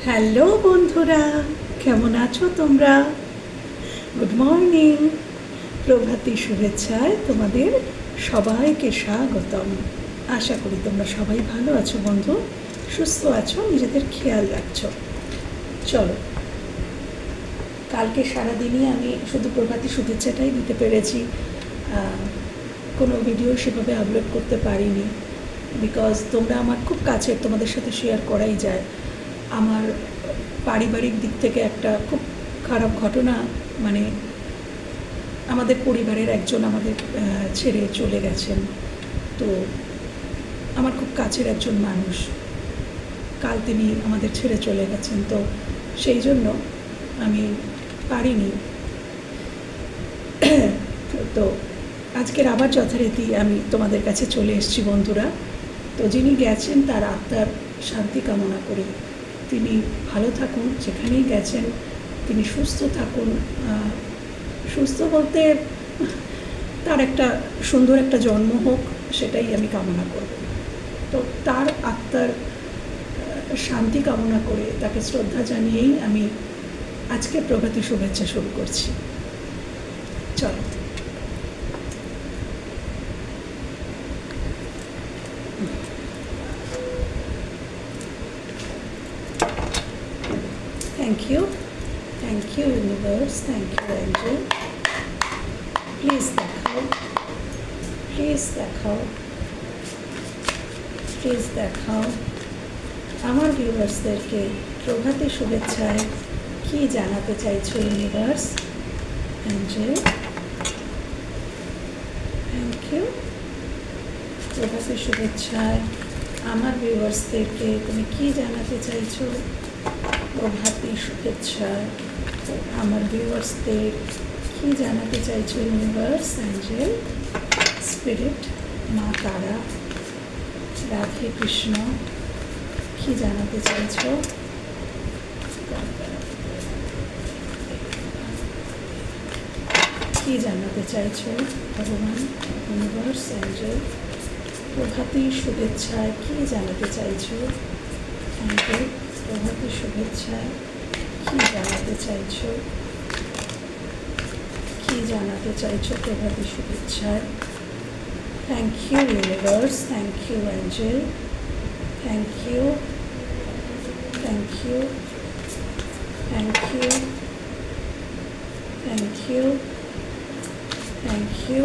Hello বন্ধুরা, কেমন আছো তোমরা? গুড মর্নিং, প্রভাতী শুভেচ্ছায় তোমাদের সবাইকে স্বাগতম। আশা করি তোমরা সবাই ভালো আছো বন্ধু, সুস্থ আছো, নিজেদের খেয়াল রাখছো। চলো, কালকে সারাদিনই আমি শুধু প্রভাতী শুভেচ্ছাটাই দিতে পেরেছি, কোনো ভিডিও সেভাবে আপলোড করতে পারিনি। বিকজ তোমরা আমার খুব কাছের, তোমাদের সাথে শেয়ার করাই যায়। আমার পারিবারিক দিক থেকে একটা খুব খারাপ ঘটনা, মানে আমাদের পরিবারের একজন আমাদের ছেড়ে চলে গেছেন। তো আমার খুব কাছের একজন মানুষ, কাল তিনি আমাদের ছেড়ে চলে গেছেন। তো সেই জন্য আমি পারিনি। তো আজকের আবার যথারীতি আমি তোমাদের কাছে চলে এসেছি বন্ধুরা। তো যিনি গেছেন তার আত্মার শান্তি কামনা করি। তিনি ভালো থাকুন, যেখানেই গেছেন তিনি সুস্থ থাকুন। সুস্থ বলতে তার একটা সুন্দর একটা জন্ম হোক, সেটাই আমি কামনা করব। তো তার আত্মার শান্তি কামনা করে, তাকে শ্রদ্ধা জানিয়েই আমি আজকে প্রভাতী শুভেচ্ছা শুরু করছি। চলো, thank you universe, thank you angel. Please দেখাও, প্লিজ দেখাও আমার ভিউয়ার্সদেরকে প্রভাতী শুভেচ্ছায় কি জানাতে চাইছো ইউনিভার্স। Angel, thank you. প্রভাতী শুভেচ্ছায় আমার ভিউয়ার্সদেরকে তুমি কি জানাতে চাইছো? প্রভাতী শুভেচ্ছায় আমার ভিউয়ার্সদের কি জানাতে চাইছো ইউনিভার্স, অ্যাঞ্জেল, স্পিরিট, মা তারা, রাধে কৃষ্ণ, কি জানাতে চাইছো? কি জানাতে চাইছো ভগবান, ইউনিভার্স, অ্যাঞ্জেল? প্রভাতী শুভেচ্ছায় কি জানাতে চাইছো অ্যাঞ্জেল? প্রভাতী শুভেচ্ছায় কি জানাতে চাইছো? কি জানাতে চাইছো প্রভাতী শুভেচ্ছায়? Thank you universe, thank you angel, thank you, thank you, thank you, thank you, thank you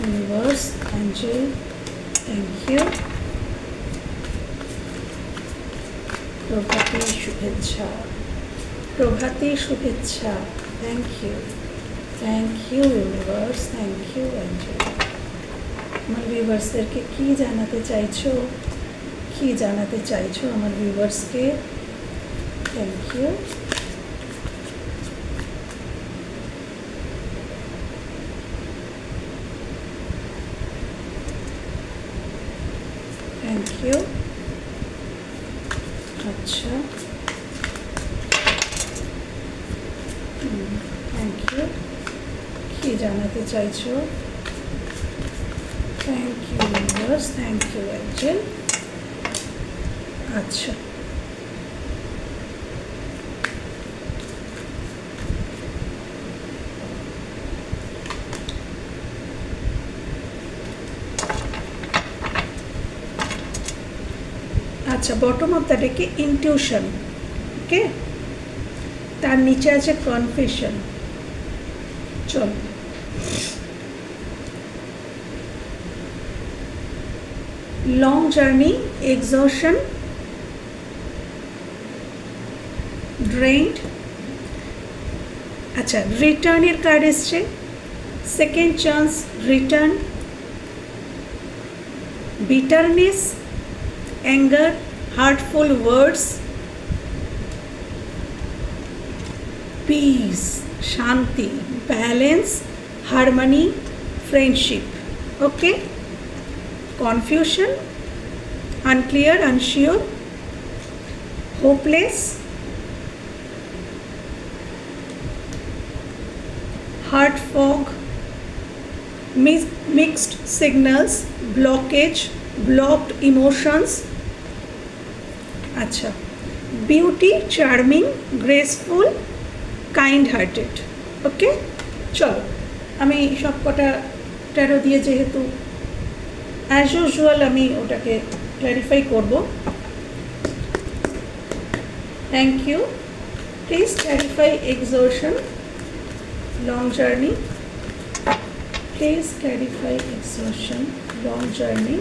universe, angel, thank you. প্রভাতী শুভেচ্ছা, প্রভাতী শুভেচ্ছা, thank you universe, thank you angel. আমার ভিউয়ার্সদেরকে কি জানাতে চাইছো, কি জানাতে চাইছো আমার ভিউয়ার্সকে? Thank you. Thank you. আচ্ছা, থ্যাংক ইউ। কি জানাতে চাইছো? Thank you universe, thank you angel. আচ্ছা, আচ্ছা, bottom of the deck intuition, ওকে, তার নিচে আছে কনফিউশন। চল, লং জার্নি, এক্সহশন, ড্রেইনড। আচ্ছা, রিটার্নের কার্ড এসছে, second chance, return, bitterness, anger, hurtful words, peace, শান্তি, balance, harmony, friendship. Okay, confusion, unclear, unsure, hopeless, heart fog, mixed signals, blockage, blocked emotions। আচ্ছা, beauty, charming, graceful, kind hearted. Okay, চলো আমি সব কটা taro দিয়ে যেহেতু as usual আমি ওটাকে ক্ল্যারিফাই করব। Thank you. Please clarify exertion, long journey. Please clarify exertion, long journey.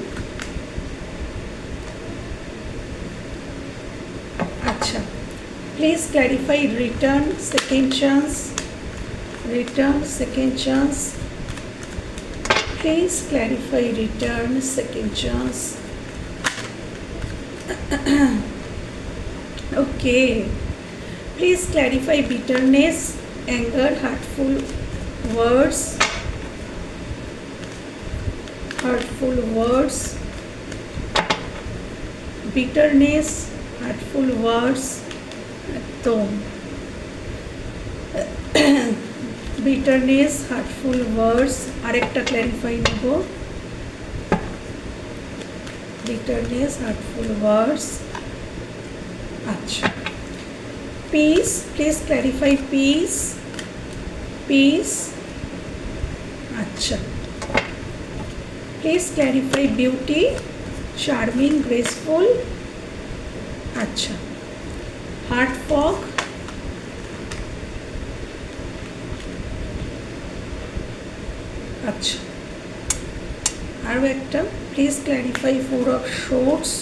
আচ্ছা, please clarify return, second chance. Return, second chance. Please clarify return, second chance. Okay. Please clarify bitterness, anger, hurtful words. Hurtful words. Bitterness, hurtful words. Bitterness, hurtful words. আরেকটা clarify নেব, bitterness, hurtful words. আচ্ছা, peace, please clarify peace, peace. আচ্ছা, please clarify beauty, charming, graceful. আচ্ছা, heart fog. আচ্ছা, আরও একটা, please clarify four of swords.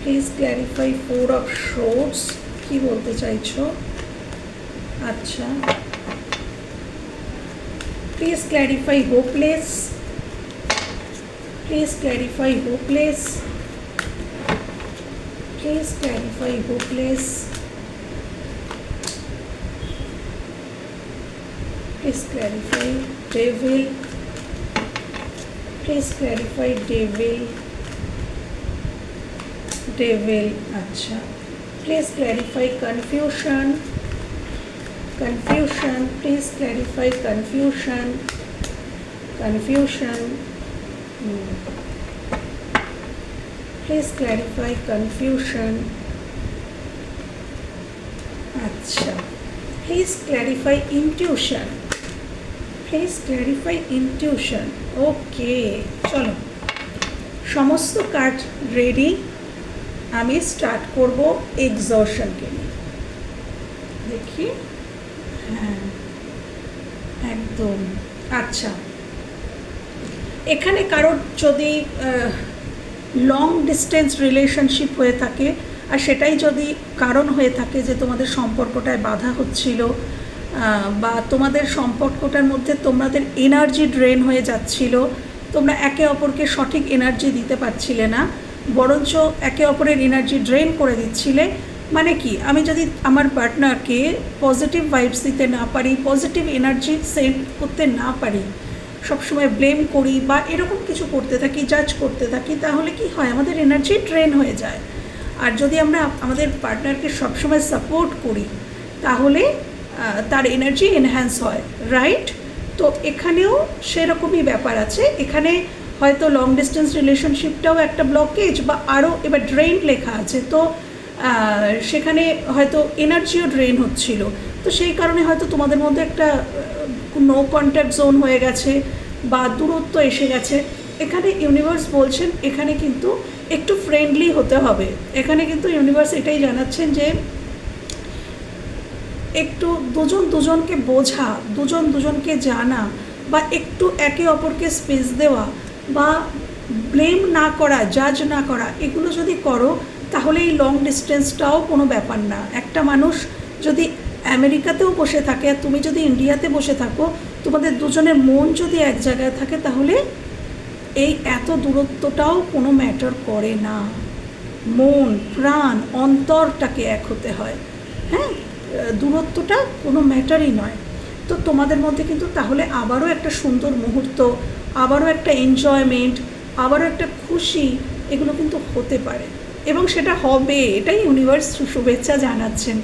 Please clarify four of swords, কী বলতে চাইছো? আচ্ছা, please clarify hopeless. Please clarify hopeless. Please clarify hopeless. Please clarify devil. Please clarify devil. Devil. अच्छा. Please clarify confusion. Confusion. Please clarify confusion. Confusion. Please clarify confusion. अच्छा. Please clarify intuition. Please clarify intuition. ওকে, চলো সমস্ত card ready. আমি start করব এক্সর্শনকে নিয়ে। দেখি, হ্যাঁ একদম। আচ্ছা, এখানে কারোর যদি লং ডিস্টেন্স রিলেশনশিপ হয়ে থাকে আর সেটাই যদি কারণ হয়ে থাকে যে তোমাদের সম্পর্কটায় বাধা হচ্ছিল বা তোমাদের সম্পর্কটার মধ্যে তোমাদের এনার্জি ড্রেন হয়ে যাচ্ছিল, তোমরা একে অপরকে সঠিক এনার্জি দিতে পারছিলে না, বরঞ্চ একে অপরের এনার্জি ড্রেন করে দিচ্ছিলে। মানে কি, আমি যদি আমার পার্টনারকে পজিটিভ ভাইবস দিতে না পারি, পজিটিভ এনার্জি সেন্ড করতে না পারি, সবসময় ব্লেম করি বা এরকম কিছু করতে থাকি, জাজ করতে থাকি, তাহলে কি হয়, আমাদের এনার্জি ড্রেন হয়ে যায়। আর যদি আমরা আমাদের পার্টনারকে সবসময় সাপোর্ট করি তাহলে তার এনার্জি এনহ্যান্স হয়, রাইট? তো এখানেও সেরকমই ব্যাপার আছে। এখানে হয়তো লং ডিস্টেন্স রিলেশনশিপটাও একটা ব্লকেজ বা আরও এবার ড্রেন লেখা আছে, তো সেখানে হয়তো এনার্জিও ড্রেন হচ্ছিল। তো সেই কারণে হয়তো তোমাদের মধ্যে একটা নো কন্ট্যাক্ট জোন হয়ে গেছে বা দূরত্ব এসে গেছে। এখানে ইউনিভার্স বলছেন এখানে কিন্তু একটু ফ্রেন্ডলি হতে হবে। এখানে কিন্তু ইউনিভার্স এটাই জানাচ্ছেন যে একটু দুজন দুজনকে বোঝা, দুজন দুজনকে জানা বা একটু একে অপরকে স্পেস দেওয়া বা ব্লেম না করা, জাজ না করা, এগুলো যদি করো তাহলে এই লং ডিস্টেন্সটাও কোনো ব্যাপার না। একটা মানুষ যদি আমেরিকাতেও বসে থাকে আর তুমি যদি ইন্ডিয়াতে বসে থাকো, তোমাদের দুজনের মন যদি এক জায়গায় থাকে তাহলে এই এত দূরত্বটাও কোনো ম্যাটার করে না। মন, প্রাণ, অন্তরটাকে এক হতে হয়, হ্যাঁ, দূরত্বটা কোনো ম্যাটারই নয়। তো তোমাদের মধ্যে কিন্তু তাহলে আবারও একটা সুন্দর মুহূর্ত, আবারও একটা এনজয়মেন্ট, আবারও একটা খুশি, এগুলো কিন্তু হতে পারে এবং সেটা হবে। এটাই ইউনিভার্স শুভেচ্ছা জানাচ্ছেন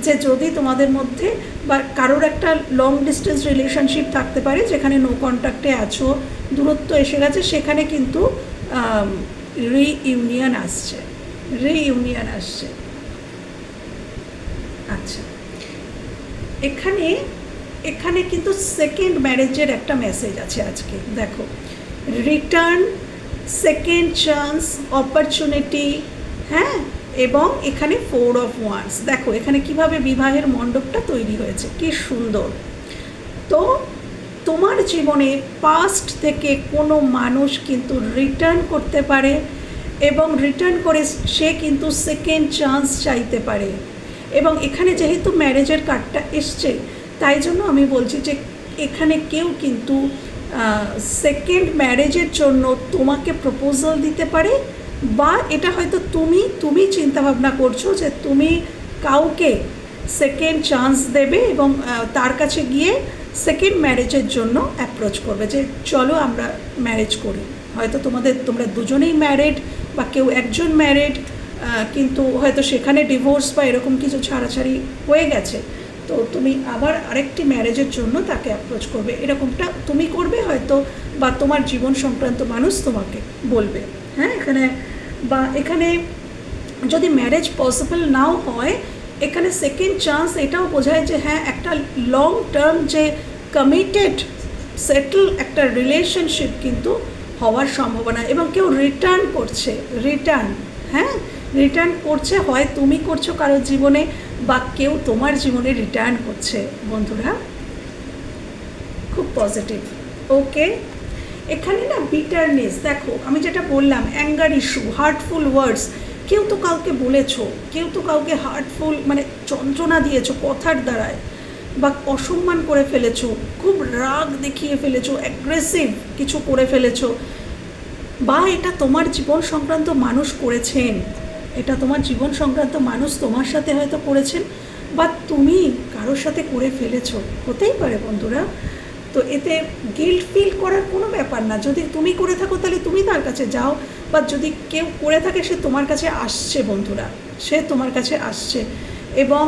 যে যদি তোমাদের মধ্যে বা কারোর একটা লং ডিস্টেন্স রিলেশনশিপ থাকতে পারে যেখানে নো কন্ট্যাক্টে আছো, দূরত্ব এসে গেছে, সেখানে কিন্তু রিইউনিয়ন আসছে, রিইউনিয়ন আসছে। আচ্ছা, এখানে এখানে কিন্তু সেকেন্ড ম্যারেজের একটা মেসেজ আছে আজকে। দেখো, রিটার্ন, সেকেন্ড চান্স, অপরচুনিটি, হ্যাঁ, এবং এখানে 4 of Wands। দেখো এখানে কিভাবে বিবাহের মণ্ডপটা তৈরি হয়েছে, কি সুন্দর। তো তোমার জীবনে পাস্ট থেকে কোনো মানুষ কিন্তু রিটার্ন করতে পারে, এবং রিটার্ন করে সে কিন্তু সেকেন্ড চান্স চাইতে পারে। এবং এখানে যেহেতু ম্যারেজের কার্ডটা এসছে, তাই জন্য আমি বলছি যে এখানে কেউ কিন্তু সেকেন্ড ম্যারেজের জন্য তোমাকে প্রপোজাল দিতে পারে, বা এটা হয়তো তুমি চিন্তাভাবনা করছো যে তুমি কাউকে সেকেন্ড চান্স দেবে এবং তার কাছে গিয়ে সেকেন্ড ম্যারেজের জন্য অ্যাপ্রোচ করবে যে চলো আমরা ম্যারেজ করি। হয়তো তোমরা দুজনেই ম্যারিড, বা কেউ একজন ম্যারিড, কিন্তু হয়তো সেখানে ডিভোর্স বা এরকম কিছু ছাড়াছাড়ি হয়ে গেছে, তো তুমি আবার আরেকটি ম্যারেজের জন্য তাকে অ্যাপ্রোচ করবে, এরকমটা তুমি করবে হয়তো, বা তোমার জীবন সংক্রান্ত মানুষ তোমাকে বলবে। হ্যাঁ, এখানে যদি ম্যারেজ পসিবল নাও হয়, এখানে সেকেন্ড চান্স এটাও বোঝায় যে হ্যাঁ, একটা লং টার্ম যে কমিটেড সেটেল একটা রিলেশনশিপ কিন্তু হওয়ার সম্ভাবনা, এবং কেউ রিটার্ন করছে, হ্যাঁ রিটার্ন করছে, হয় তুমি করছো কারোর জীবনে, বা কেউ তোমার জীবনে রিটার্ন করছে। বন্ধুরা, খুব পজিটিভ। ওকে, এখানে না বিটারনেস, দেখো আমি যেটা বললাম, অ্যাঙ্গার ইস্যু, হার্টফুল ওয়ার্ডস, কেউ তো কাউকে বলেছো, কেউ তো কাউকে হার্টফুল মানে যন্ত্রণা দিয়েছো কথার দ্বারায়, বা অসম্মান করে ফেলেছো, খুব রাগ দেখিয়ে ফেলেছো, অ্যাগ্রেসিভ কিছু করে ফেলেছো, বা এটা তোমার জীবন সংক্রান্ত মানুষ করেছেন, এটা তোমার জীবন সংক্রান্ত মানুষ তোমার সাথে হয়তো করেছেন, বা তুমি কারোর সাথে করে ফেলেছো, হতেই পারে বন্ধুরা। তো এতে গিল্ট ফিল করার কোনো ব্যাপার না। যদি তুমি করে থাকো তাহলে তুমি তার কাছে যাও, বা যদি কেউ করে থাকে সে তোমার কাছে আসছে বন্ধুরা, সে তোমার কাছে আসছে। এবং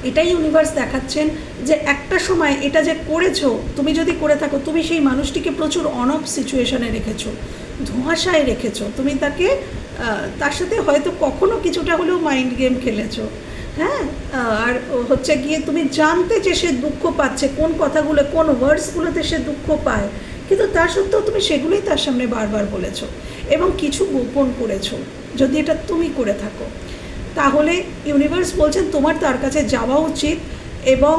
এটাই ইউনিভার্স দেখাচ্ছেন যে একটা সময় এটা যে করেছো, তুমি যদি করে থাকো, তুমি সেই মানুষটিকে প্রচুর অন অফ সিচুয়েশনে রেখেছো, ধোঁয়াশায় রেখেছো, তুমি তাকে তার সাথে হয়তো কখনো কিছুটা হলেও মাইন্ড গেম খেলেছো। হ্যাঁ, আর হচ্ছে গিয়ে তুমি জানতে যে সে দুঃখ পাচ্ছে, কোন কথাগুলো, কোন ওয়ার্ডসগুলোতে সে দুঃখ পায়, কিন্তু তা সত্ত্বেও তুমি সেগুলোই তার সামনে বারবার বলেছো, এবং কিছু গোপন করেছো। যদি এটা তুমি করে থাকো, তাহলে ইউনিভার্স বলছেন তোমার তার কাছে যাওয়া উচিত, এবং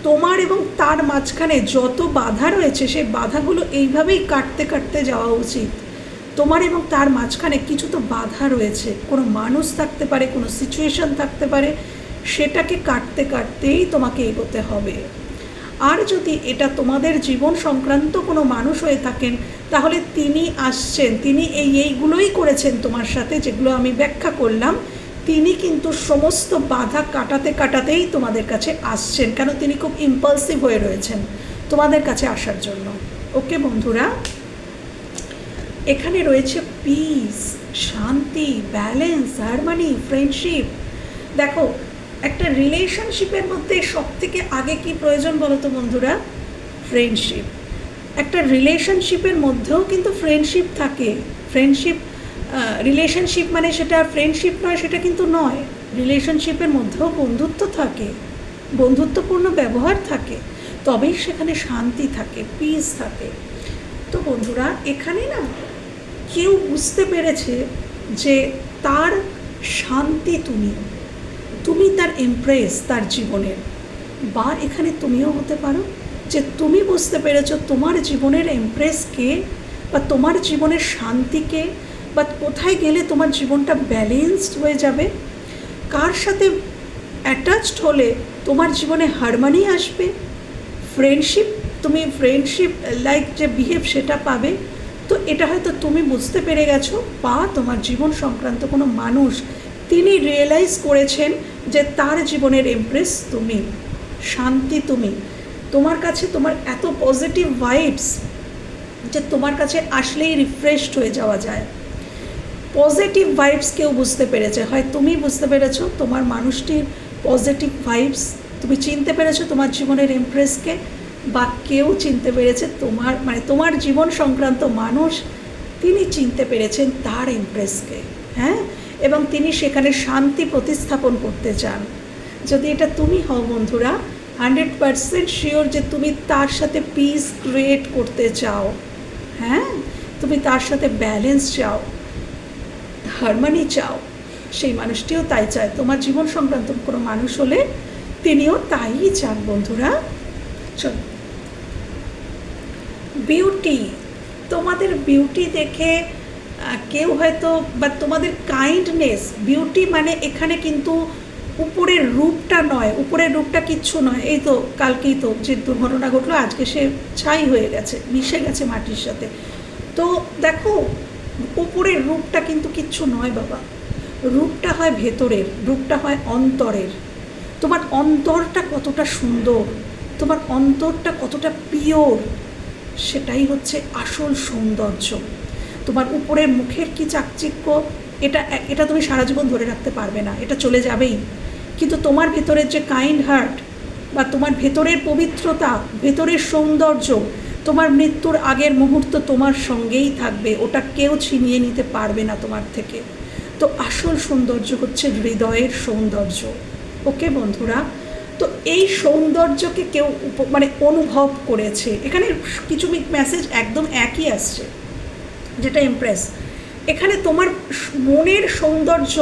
তোমার এবং তার মাঝখানে যত বাধা রয়েছে সেই বাধাগুলো এইভাবেই কাটতে কাটতে যাওয়া উচিত। তোমার এবং তার মাঝখানে কিছু তো বাধা রয়েছে, কোনো মানুষ থাকতে পারে, কোনো সিচুয়েশন থাকতে পারে, সেটাকে কাটতে কাটতেই তোমাকে এগোতে হবে। আর যদি এটা তোমাদের জীবন সংক্রান্ত কোনো মানুষ হয়ে থাকেন, তাহলে তিনি আসছেন, তিনি এইগুলোই করেছেন তোমার সাথে, যেগুলো আমি ব্যাখ্যা করলাম, তিনি কিন্তু সমস্ত বাধা কাটাতে কাটাতেই তোমাদের কাছে আসছেন, কেন তিনি খুব ইম্পালসিভ হয়ে রয়েছেন তোমাদের কাছে আসার জন্য। ওকে বন্ধুরা, এখানে রয়েছে পিস, শান্তি, ব্যালেন্স, হারমোনি, ফ্রেন্ডশিপ। দেখো, একটা রিলেশনশিপের মধ্যে সবথেকে আগে কি প্রয়োজন বলো তো বন্ধুরা? ফ্রেন্ডশিপ। একটা রিলেশনশিপের মধ্যেও কিন্তু ফ্রেন্ডশিপ থাকে। ফ্রেন্ডশিপ, রিলেশনশিপ মানে সেটা ফ্রেন্ডশিপ নয়, সেটা কিন্তু নয়। রিলেশনশিপের মধ্যেও বন্ধুত্ব থাকে, বন্ধুত্বপূর্ণ ব্যবহার থাকে, তবেই সেখানে শান্তি থাকে, পিস থাকে। তো বন্ধুরা, এখানে না কেউ বুঝতে পেরেছে যে তার শান্তি তুমি তার এমপ্রেস তার জীবনের, বা এখানে তুমিও হতে পারো যে তুমি বুঝতে পেরেছো তোমার জীবনের এমপ্রেসকে, বা তোমার জীবনের শান্তিকে, বা কোথায় গেলে তোমার জীবনটা ব্যালেন্সড হয়ে যাবে, কার সাথে অ্যাটাচড হলে তোমার জীবনে হারমোনি আসবে, তুমি ফ্রেন্ডশিপ লাইক যে বিহেভ সেটা পাবে। তো এটা হয়তো তুমি বুঝতে পেরে গেছো, বা তোমার জীবন সংক্রান্ত কোনো মানুষ তিনি রিয়েলাইজ করেছেন যে তার জীবনের এমপ্রেস তুমি, শান্তি তুমি, তোমার কাছে তোমার এত পজিটিভ ভাইবস যে তোমার কাছে আসলেই রিফ্রেশড হয়ে যাওয়া যায়। পজিটিভ ভাইবস কেউ বুঝতে পেরেছে, হয় তুমি বুঝতে পেরেছো তোমার মানুষটির পজিটিভ ভাইবস, তুমি চিনতে পেরেছো তোমার জীবনের এমপ্রেসকে, বা কেউ চিনতে পেরেছে তোমার জীবন সংক্রান্ত মানুষ তিনি চিনতে পেরেছেন তার এমপ্রেসকে। হ্যাঁ, এবং তিনি সেখানে শান্তি প্রতিস্থাপন করতে চান। যদি এটা তুমি হও বন্ধুরা, 100% শিওর যে তুমি তার সাথে পিস ক্রিয়েট করতে চাও। হ্যাঁ, তুমি তার সাথে ব্যালেন্স চাও, হারমোনি চাও। সেই মানুষটিও তাই চায়। তোমার জীবন সংক্রান্ত কোনো মানুষ হলে তিনিও তাই চান বন্ধুরা। চল, বিউটি, তোমাদের বিউটি দেখে কেউ হয়তো, বা তোমাদের কাইন্ডনেস, বিউটি মানে এখানে কিন্তু উপরের রূপটা নয়, উপরের রূপটা কিচ্ছু নয়। এই তো কালকেই তো যে দুর্ঘটনা ঘটলো, আজকে সে ছাই হয়ে গেছে, মিশে গেছে মাটির সাথে। তো দেখো, উপরের রূপটা কিন্তু কিচ্ছু নয় বাবা। রূপটা হয় ভেতরের, রূপটা হয় অন্তরের। তোমার অন্তরটা কতটা সুন্দর, তোমার অন্তরটা কতটা পিওর, সেটাই হচ্ছে আসল সৌন্দর্য। তোমার উপরের মুখের কি চাকচিক্য, এটা তুমি সারা জীবন ধরে রাখতে পারবে না, এটা চলে যাবেই। কিন্তু তোমার ভেতরের যে কাইন্ড হার্ট, বা তোমার ভেতরের পবিত্রতা, ভেতরের সৌন্দর্য, তোমার মৃত্যুর আগের মুহূর্ত তোমার সঙ্গেই থাকবে, ওটা কেউ ছিনিয়ে নিতে পারবে না তোমার থেকে। তো আসল সৌন্দর্য হচ্ছে হৃদয়ের সৌন্দর্য। ওকে বন্ধুরা, তো এই সৌন্দর্যকে কেউ মানে অনুভব করেছে। এখানে কিছু মেসেজ একদম একই আসছে, যেটা ইমপ্রেস। এখানে তোমার মনের সৌন্দর্য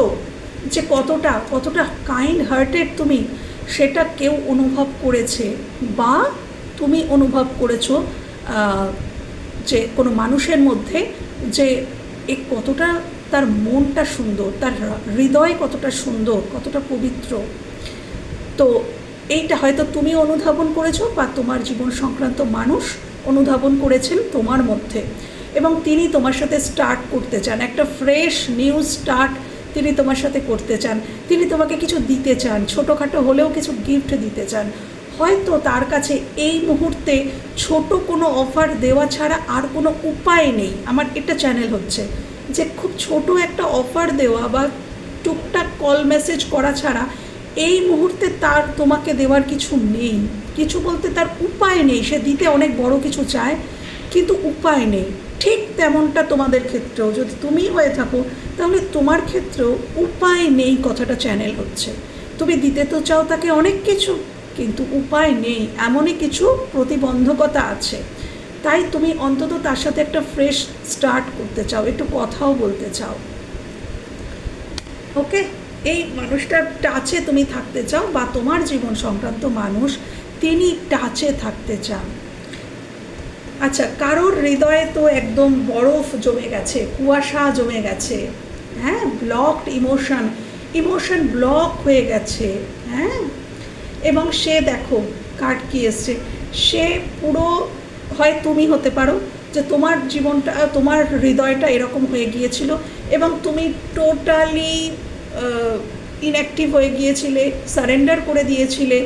যে কতটা কাইন্ড হার্টেড তুমি, সেটা কেউ অনুভব করেছে, বা তুমি অনুভব করেছো যে কোনো মানুষের মধ্যে, যে কতটা তার মনটা সুন্দর, তার হৃদয় কতটা সুন্দর, কতটা পবিত্র। তো এইটা হয়তো তুমি অনুধাবন করেছো, বা তোমার জীবন সংক্রান্ত মানুষ অনুধাবন করেছেন তোমার মধ্যে, এবং তিনি তোমার সাথে স্টার্ট করতে চান, একটা ফ্রেশ নিউ স্টার্ট তিনি তোমার সাথে করতে চান। তিনি তোমাকে কিছু দিতে চান, ছোটোখাটো হলেও কিছু গিফট দিতে চান। হয়তো তার কাছে এই মুহূর্তে ছোট কোনো অফার দেওয়া ছাড়া আর কোনো উপায় নেই। আমার এটা চ্যানেল হচ্ছে যে খুব ছোট একটা অফার দেওয়া বা টুকটাক কল মেসেজ করা ছাড়া এই মুহূর্তে তার তোমাকে দেওয়ার কিছু নেই। কিছু বলতে তার উপায় নেই, সে দিতে অনেক বড় কিছু চায় কিন্তু উপায় নেই। ঠিক তেমনটা তোমাদের ক্ষেত্রেও যদি তুমি হয়ে থাকো, তাহলে তোমার ক্ষেত্রেও উপায় নেই কথাটা চ্যানেল হচ্ছে। তুমি দিতে তো চাও তাকে অনেক কিছু, কিন্তু উপায় নেই, এমনই কিছু প্রতিবন্ধকতা আছে। তাই তুমি অন্তত তার সাথে একটা ফ্রেশ স্টার্ট করতে চাও, একটু কথাও বলতে চাও। ওকে, এই মানুষটার টাচে তুমি থাকতে চাও, বা তোমার জীবন সংক্রান্ত মানুষ তিনি টাচে থাকতে চান। আচ্ছা, কারোর হৃদয়ে তো একদম বরফ জমে গেছে, কুয়াশা জমে গেছে, হ্যাঁ, ব্লকড ইমোশন ব্লক হয়ে গেছে, হ্যাঁ। এবং সে দেখো কার্ড কি এসছে, সে পুরো, হয় তুমি হতে পারো যে তোমার জীবনটা, তোমার হৃদয়টা এরকম হয়ে গিয়েছিল এবং তুমি টোটালি ইনঅ্যাক্টিভ হয়ে গিয়েছিলে, সারেন্ডার করে দিয়েছিলে,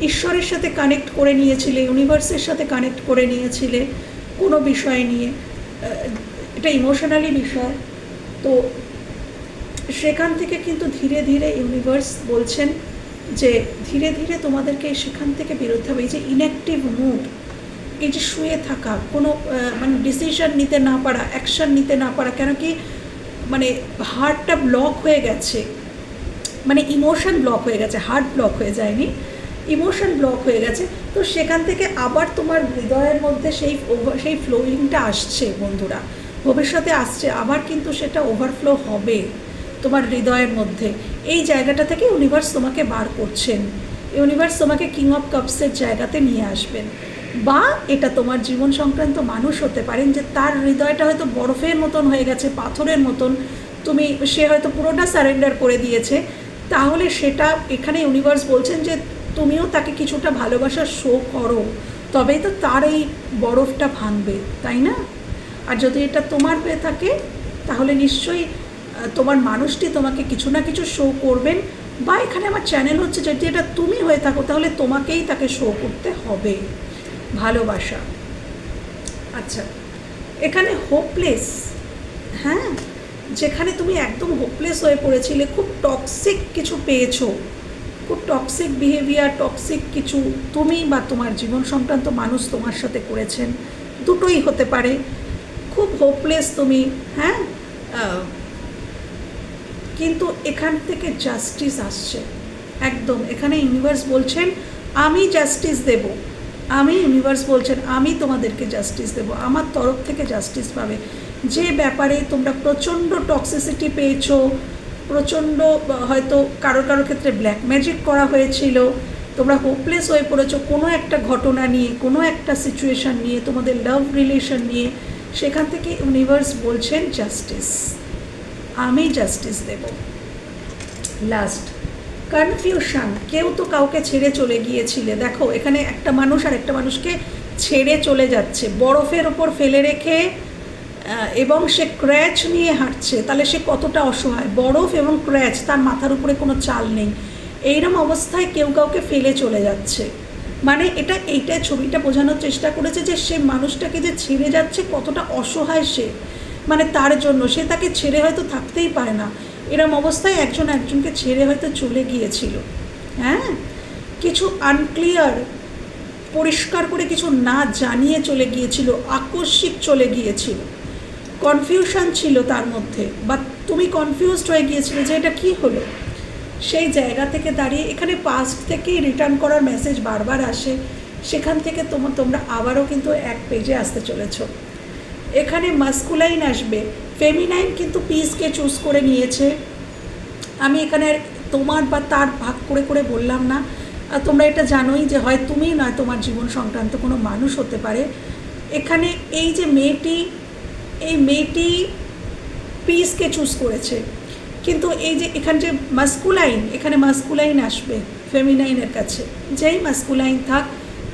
ঈশ্বরের সাথে কানেক্ট করে নিয়েছিলে, ইউনিভার্সের সাথে কানেক্ট করে নিয়েছিলে কোনো বিষয় নিয়ে। এটা ইমোশনালি বিষয়। তো সেখান থেকে কিন্তু ধীরে ধীরে ইউনিভার্স বলছেন যে ধীরে ধীরে তোমাদেরকে সেখান থেকে বেরোতে হবে। এই যে ইনঅ্যাক্টিভ মুড, এই যে শুয়ে থাকা, কোনো মানে ডিসিশন নিতে না পারা, অ্যাকশান নিতে না পারা, কেন কি মানে হার্টটা ব্লক হয়ে গেছে, মানে ইমোশন ব্লক হয়ে গেছে, হার্ট ব্লক হয়ে যায়নি, ইমোশন ব্লক হয়ে গেছে। তো সেখান থেকে আবার তোমার হৃদয়ের মধ্যে সেই ফ্লোয়িংটা আসছে বন্ধুরা, ভবিষ্যতে আসছে আবার, কিন্তু সেটা ওভারফ্লো হবে তোমার হৃদয়ের মধ্যে। এই জায়গাটা থেকে ইউনিভার্স তোমাকে বার করছেন, ইউনিভার্স তোমাকে কিং অফ কাপসের জায়গাতে নিয়ে আসবেন। বা এটা তোমার জীবন সংক্রান্ত মানুষ হতে পারেন যে তার হৃদয়টা হয়তো বরফের মতন হয়ে গেছে, পাথরের মতন, সে হয়তো পুরোটা সারেন্ডার করে দিয়েছে। তাহলে সেটা এখানে ইউনিভার্স বলছেন যে তুমিও তাকে কিছুটা ভালোবাসা শো করো, তবেই তো তার এই বরফটা ভাঙবে, তাই না? আর যদি এটা তোমার হয়ে থাকে, তাহলে নিশ্চয়ই তোমার মানুষটি তোমাকে কিছু না কিছু শো করবেন। বা এখানে আমার চ্যানেল হচ্ছে যদি এটা তুমি হয়ে থাকো, তাহলে তোমাকেই তাকে শো করতে হবে ভালোবাসা। আচ্ছা, এখানে হোপলেস, হ্যাঁ, যেখানে তুমি একদম হোপলেস হয়ে পড়েছিলে, খুব টক্সিক কিছু পেয়েছো, খুব টক্সিক বিহেভিয়ার, টক্সিক কিছু তুমি বা তোমার জীবন সংক্রান্ত মানুষ তোমার সাথে করেছেন, দুটোই হতে পারে। খুব হোপলেস তুমি, হ্যাঁ, কিন্তু এখান থেকে জাস্টিস আসছে একদম। এখানে ইউনিভার্স বলছেন আমি জাস্টিস দেব, ইউনিভার্স বলছেন আমি তোমাদেরকে জাস্টিস দেব, আমার তরফ থেকে জাস্টিস পাবে। যে ব্যাপারে তোমরা প্রচণ্ড টক্সিসিটি পেয়েছো, প্রচণ্ড হয়তো কারোর ক্ষেত্রে ব্ল্যাক ম্যাজিক করা হয়েছিল, তোমরা হোপলেস হয়ে পড়েছো কোনো একটা ঘটনা নিয়ে, কোনো একটা সিচুয়েশান নিয়ে, তোমাদের লাভ রিলেশন নিয়ে, সেখান থেকে ইউনিভার্স বলছেন জাস্টিস, আমি জাস্টিস দেব। লাস্ট কনফিউশন, কেউ তো কাউকে ছেড়ে চলে গিয়েছিলে। দেখো এখানে একটা মানুষ আর একটা মানুষকে ছেড়ে চলে যাচ্ছে, বরফের ওপর ফেলে রেখে, এবং সে ক্র্যাচ নিয়ে হাঁটছে, তাহলে সে কতটা অসহায়। বরফ এবং ক্র্যাচ, তার মাথার উপরে কোনো চাল নেই, এইরকম অবস্থায় কেউ কাউকে ফেলে চলে যাচ্ছে। মানে এইটাই ছবিটা বোঝানোর চেষ্টা করেছে যে সে মানুষটাকে যে ছেড়ে যাচ্ছে কতটা অসহায় সে, মানে তার জন্য সে তাকে ছেড়ে হয়তো থাকতেই পারে না, এরম অবস্থায় একজনকে ছেড়ে হয়তো চলে গিয়েছিল। হ্যাঁ, কিছু আনক্লিয়ার, পরিষ্কার করে কিছু না জানিয়ে চলে গিয়েছিল, আকস্মিক চলে গিয়েছিল, কনফিউশন ছিল তার মধ্যে, বা তুমি কনফিউজড হয়ে গিয়েছিলে যে এটা কী হলো। সেই জায়গা থেকে দাঁড়িয়ে এখানে পাস্ট থেকেই রিটার্ন করার মেসেজ বারবার আসে, সেখান থেকে তোমরা আবারও কিন্তু এক পেজে আসতে চলেছ। এখানে মাস্কুলাইন আসবে, ফেমিনাইন কিন্তু পিসকে চুজ করে নিয়েছে। আমি এখানে তোমার বা তার ভাগ করে করে বললাম না, তোমরা এটা জানোই যে হয় তুমি নয় তোমার জীবন সংক্রান্ত কোনো মানুষ হতে পারে। এখানে এই যে মেয়েটি পিসকে চুজ করেছে, কিন্তু এই যে এখানে যে এখানে মাস্কুলাইন আসবে ফেমিনাইনের কাছে, যেই মাস্কুলাইন থাক,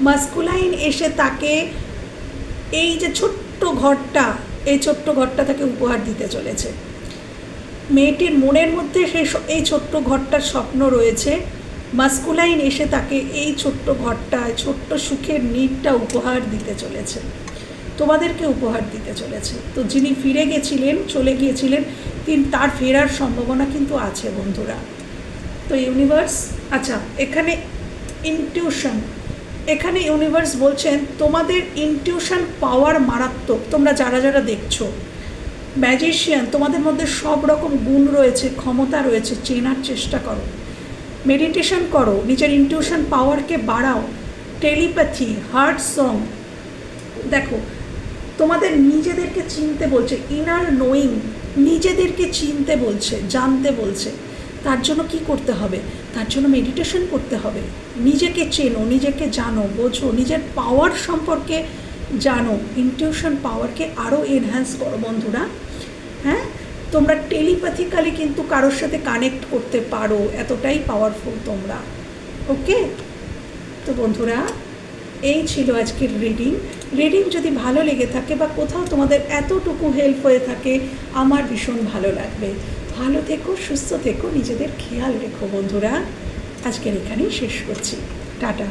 মাস্কুলাইন এসে তাকে এই যে ছোট্ট ঘরটা তাকে উপহার দিতে চলেছে। মেয়েটির মনের মধ্যে এই ছোট্ট ঘরটার স্বপ্ন রয়েছে, মাস্কুলাইন এসে তাকে এই ছোট্ট ঘরটা, ছোট্ট সুখের নীড়টা উপহার দিতে চলেছে, তোমাদেরকে উপহার দিতে চলেছে। তো যিনি চলে গিয়েছিলেন তার ফেরার সম্ভাবনা কিন্তু আছে বন্ধুরা। তো ইউনিভার্স, আচ্ছা এখানে এখানে ইউনিভার্স বলছেন তোমাদের ইনটিউশন পাওয়ার মারাত্মক। তোমরা যারা দেখছো ম্যাজিশিয়ান, তোমাদের মধ্যে সব রকম গুণ রয়েছে, ক্ষমতা রয়েছে, চেনার চেষ্টা করো, মেডিটেশন করো, নিজের ইনটিউশন পাওয়ারকে বাড়াও, টেলিপ্যাথি, হার্ট সং। দেখো তোমাদের নিজেদেরকে চিনতে বলছে, ইনার নোয়িং, নিজেদেরকে চিনতে বলছে, জানতে বলছে। তার জন্য কি করতে হবে? তার জন্য মেডিটেশন করতে হবে। নিজেকে চেনো, নিজেকে জানো, বোঝো, নিজের পাওয়ার সম্পর্কে জানো, ইনটিউশন পাওয়ারকে আরও এনহ্যান্স করো বন্ধুরা। হ্যাঁ, তোমরা টেলিপ্যাথিক্যালি কিন্তু কারোর সাথে কানেক্ট করতে পারো, এতটাই পাওয়ারফুল তোমরা। ওকে, তো বন্ধুরা এই ছিল আজকের রিডিং যদি ভালো লেগে থাকে বা কোথাও তোমাদের এতটুকু হেল্প হয়ে থাকে, আমার ভীষণ ভালো লাগবে। ভালো থেকো, সুস্থ থেকো, নিজেদের খেয়াল রেখো বন্ধুরা। আজকের এখানেই শেষ করছি, টাটা।